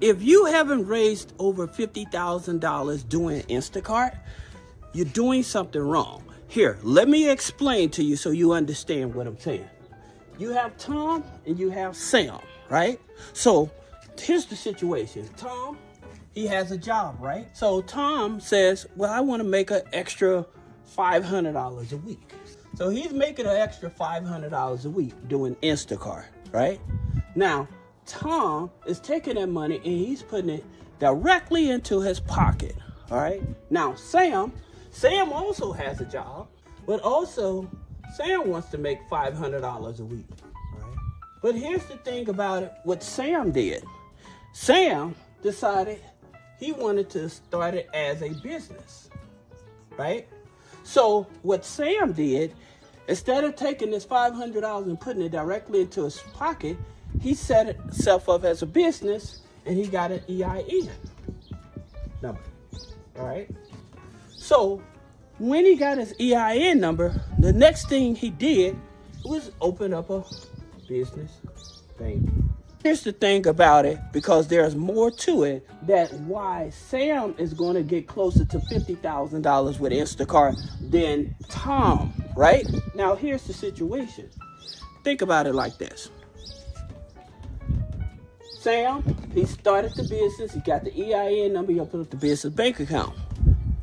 If you haven't raised over $50,000 doing Instacart, you're doing something wrong. Here, let me explain to you so you understand what I'm saying. You have Tom and you have Sam, right? So here's the situation. Tom, he has a job, right? So Tom says, well, I want to make an extra $500 a week. So he's making an extra $500 a week doing Instacart, right? Now, Tom is taking that money and he's putting it directly into his pocket, all right? Now, Sam also has a job, but also Sam wants to make $500 a week, right? But here's the thing about it, what Sam did. Sam decided he wanted to start it as a business, right? So what Sam did, instead of taking this $500 and putting it directly into his pocket, he set himself up as a business and he got an EIN number, all right? So when he got his EIN number, the next thing he did was open up a business bank. Here's the thing about it, because there's more to it, that why Sam is going to get closer to $50,000 with Instacart than Tom, right? Now, here's the situation. Think about it like this. Sam, he started the business. He got the EIN number. He opened up the business bank account.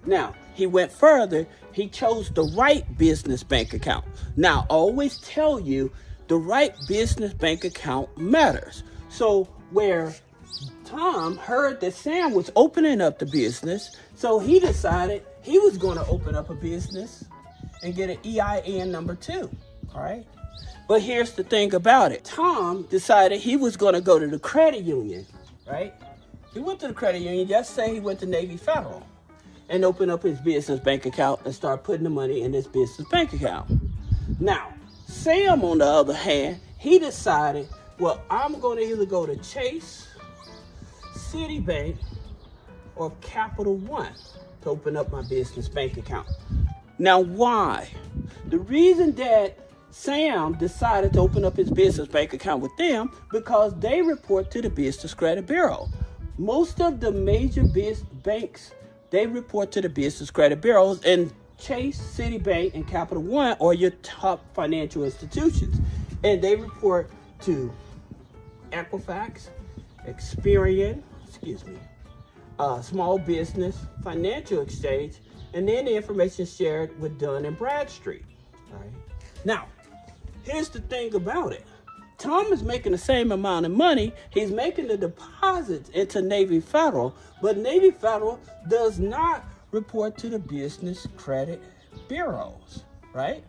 Now, he went further. He chose the right business bank account. Now, I always tell you, the right business bank account matters. So where Tom heard that Sam was opening up the business, so he decided he was going to open up a business and get an EIN number too, all right? But here's the thing about it. Tom decided he was going to go to the credit union, right? He went to the credit union, just say he went to Navy Federal, and open up his business bank account and start putting the money in his business bank account. Now, Sam, on the other hand, he decided, well, I'm going to either go to Chase, Citibank, or Capital One to open up my business bank account. Now, why? The reason that Sam decided to open up his business bank account with them, because they report to the Business Credit Bureau. Most of the major banks, they report to the Business Credit Bureaus, and Chase, Citibank, and Capital One are your top financial institutions. And they report to Equifax, Experian, Small Business, Financial Exchange, and then the information shared with Dun & Bradstreet. All right. Now, here's the thing about it. Tom is making the same amount of money. He's making the deposits into Navy Federal, but Navy Federal does not report to the Business Credit Bureaus, right?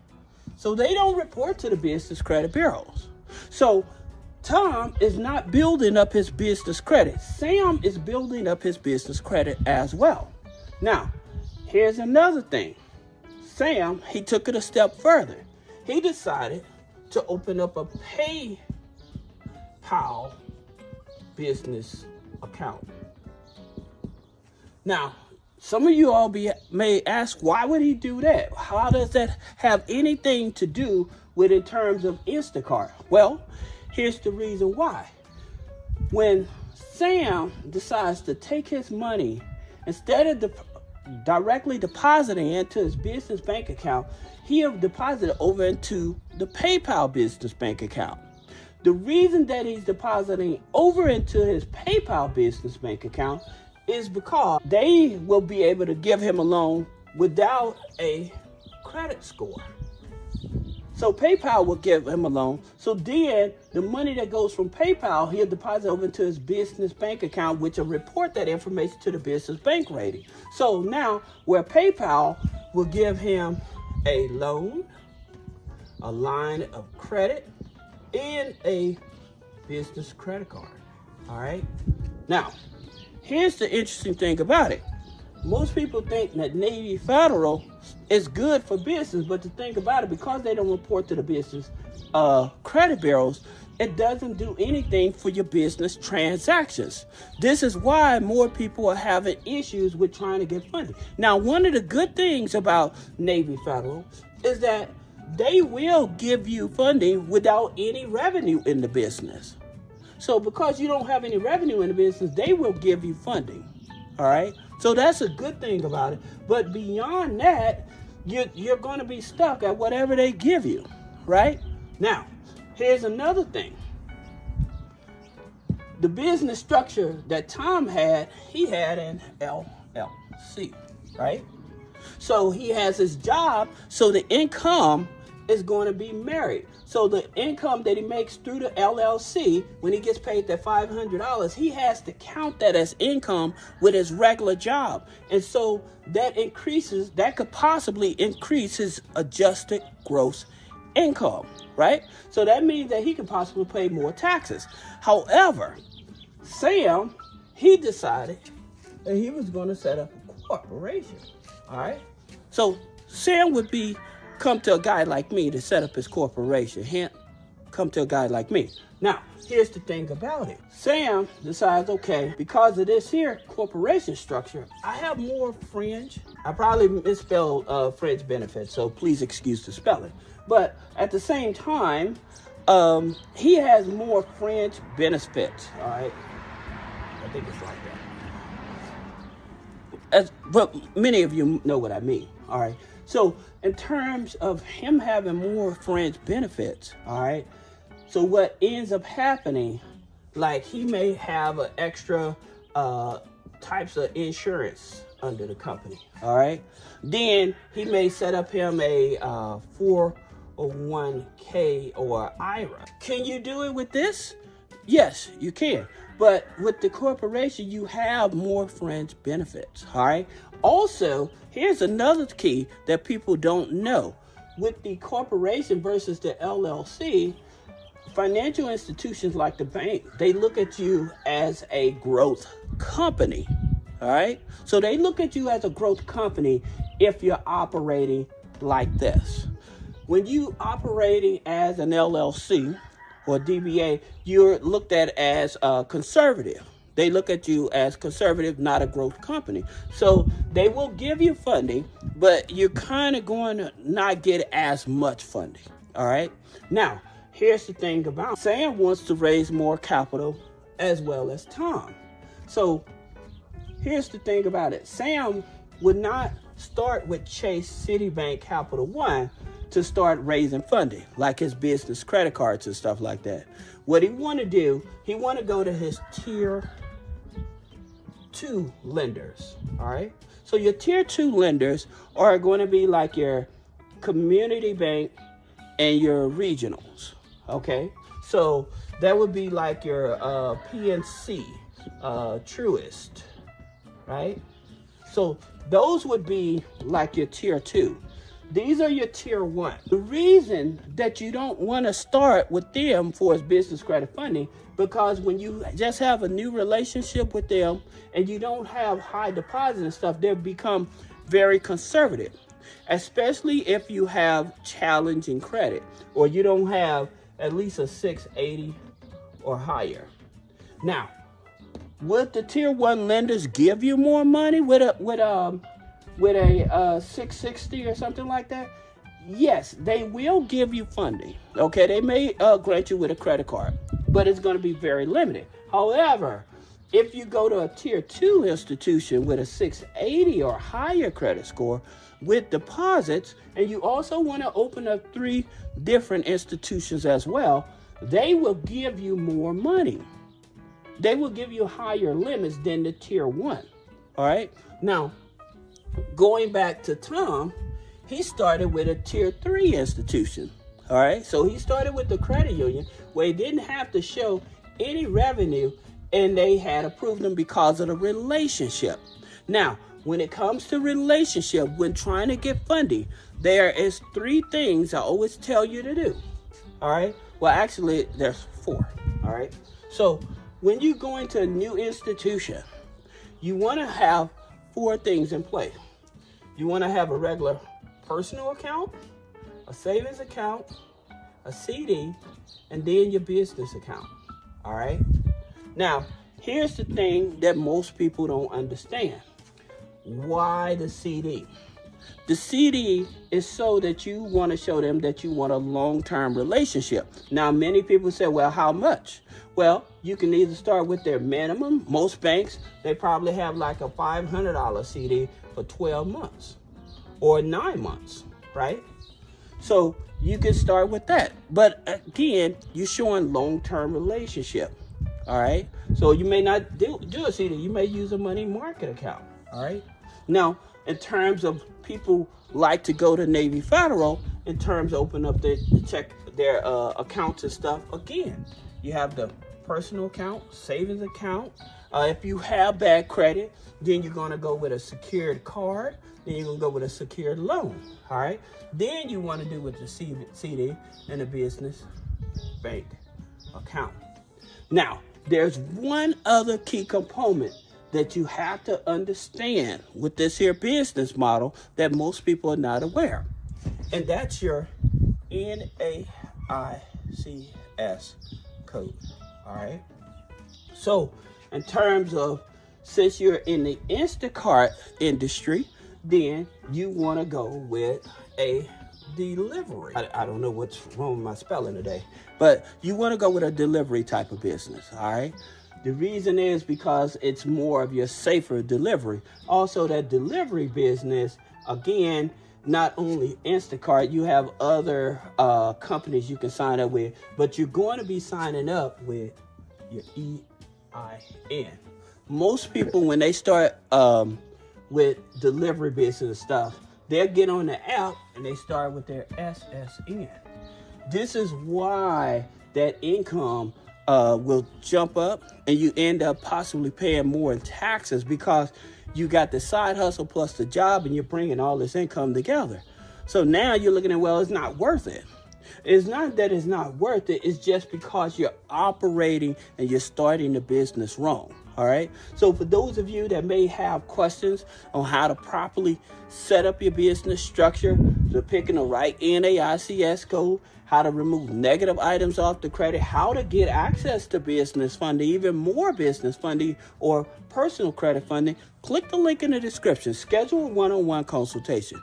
So they don't report to the Business Credit Bureaus. So Tom is not building up his business credit. Sam is building up his business credit as well. Now, here's another thing. Sam, he took it a step further. He decided to open up a PayPal business account. Now, some of you all may ask, why would he do that? How does that have anything to do with in terms of Instacart? Well, here's the reason why. When Sam decides to take his money, instead of directly depositing into his business bank account, he'll deposit it over into the PayPal business bank account. The reason that he's depositing over into his PayPal business bank account is because they will be able to give him a loan without a credit score. So PayPal will give him a loan. So then the money that goes from PayPal, he'll deposit over into his business bank account, which will report that information to the business bank rating. So now where PayPal will give him a loan, a line of credit, and a business credit card. All right. Now, here's the interesting thing about it. Most people think that Navy Federal is good for business, but the thing about it, because they don't report to the business credit bureaus, it doesn't do anything for your business transactions. This is why more people are having issues with trying to get funding. Now, one of the good things about Navy Federal is that they will give you funding without any revenue in the business. So because you don't have any revenue in the business, they will give you funding. All right. So that's a good thing about it. But beyond that, you're going to be stuck at whatever they give you. Right. Now, here's another thing. The business structure that Tom had, he had an LLC. Right. So he has his job. So the income is going to be married. So the income that he makes through the LLC, when he gets paid that $500, he has to count that as income with his regular job. And so that could possibly increase his adjusted gross income, right? So that means that he could possibly pay more taxes. However, Sam, he decided that he was going to set up a corporation, all right? So Sam would come to a guy like me to set up his corporation. Hint, come to a guy like me. Now, here's the thing about it. Sam decides, okay, because of this here corporation structure, I have more fringe. I probably misspelled fringe benefits, so please excuse the spelling. But at the same time, he has more fringe benefits, all right? I think it's like that. But many of you know what I mean, all right? So in terms of him having more fringe benefits, all right, so what ends up happening, like he may have an extra types of insurance under the company, all right? Then he may set up him a 401k or IRA. Can you do it with this? Yes, you can. But with the corporation, you have more fringe benefits, all right? Also, here's another key that people don't know. With the corporation versus the LLC, financial institutions like the bank, they look at you as a growth company, all right? So they look at you as a growth company if you're operating like this. When you operating as an LLC or DBA, you're looked at as conservative. They look at you as conservative, not a growth company. So they will give you funding, but you're kind of going to not get as much funding. All right. Now, here's the thing about Sam wants to raise more capital as well as Tom. So here's the thing about it. Sam would not start with Chase, Citibank, Capital One to start raising funding, like his business credit cards and stuff like that. What he want to do, he want to go to his tier 2 lenders, all right? So your tier 2 lenders are going to be like your community bank and your regionals, okay? So that would be like your PNC, Truist, right? So those would be like your tier 2. These are your tier 1. The reason that you don't want to start with them for his business credit funding, because when you just have a new relationship with them and you don't have high deposits and stuff, they become very conservative, especially if you have challenging credit or you don't have at least a 680 or higher. Now, would the tier 1 lenders give you more money with a 660 or something like that? Yes, they will give you funding. Okay, they may grant you with a credit card, but it's going to be very limited. However, if you go to a tier 2 institution with a 680 or higher credit score with deposits, and you also want to open up 3 different institutions as well, they will give you more money. They will give you higher limits than the tier 1. All right. Now, going back to Tom, he started with a tier 3 institution. All right. So he started with the credit union where he didn't have to show any revenue and they had approved him because of the relationship. Now, when it comes to relationship, when trying to get funding, there is 3 things I always tell you to do. All right. Well, actually, there's 4. All right. So when you go into a new institution, you want to have 4 things in place. You want to have a regular personal account, a savings account, a CD, and then your business account. All right. Now, here's the thing that most people don't understand. Why the CD? The CD is so that you want to show them that you want a long-term relationship. Now, many people say, well, how much? Well, you can either start with their minimum. Most banks, they probably have like a $500 CD for 12 months or 9 months, right? So you can start with that. But again, you're showing long-term relationship, all right? So you may not do a CD. You may use a money market account, all right? Now, in terms of people like to go to Navy Federal, in terms of open up their accounts and stuff, again, you have the personal account, savings account. If you have bad credit, then you're going to go with a secured card. Then you're going to go with a secured loan, all right? Then you want to do with the CD and a business bank account. Now, there's one other key component that you have to understand with this here business model that most people are not aware. And that's your NAICS code, all right? So in terms of, since you're in the Instacart industry, then you want to go with a delivery. I don't know what's wrong with my spelling today, but you want to go with a delivery type of business, all right? The reason is because it's more of your safer delivery. Also, that delivery business, again, not only Instacart, you have other companies you can sign up with, but you're going to be signing up with your EIN. Most people, when they start with delivery business stuff, they'll get on the app and they start with their SSN. This is why that income will jump up and you end up possibly paying more in taxes because you got the side hustle plus the job and you're bringing all this income together. So now you're looking at, well, it's not worth it. It's not that it's not worth it. It's just because you're operating and you're starting the business wrong. All right. So for those of you that may have questions on how to properly set up your business structure, to picking the right NAICS code, how to remove negative items off the credit, how to get access to business funding, even more business funding or personal credit funding, click the link in the description. Schedule a one-on-one consultation.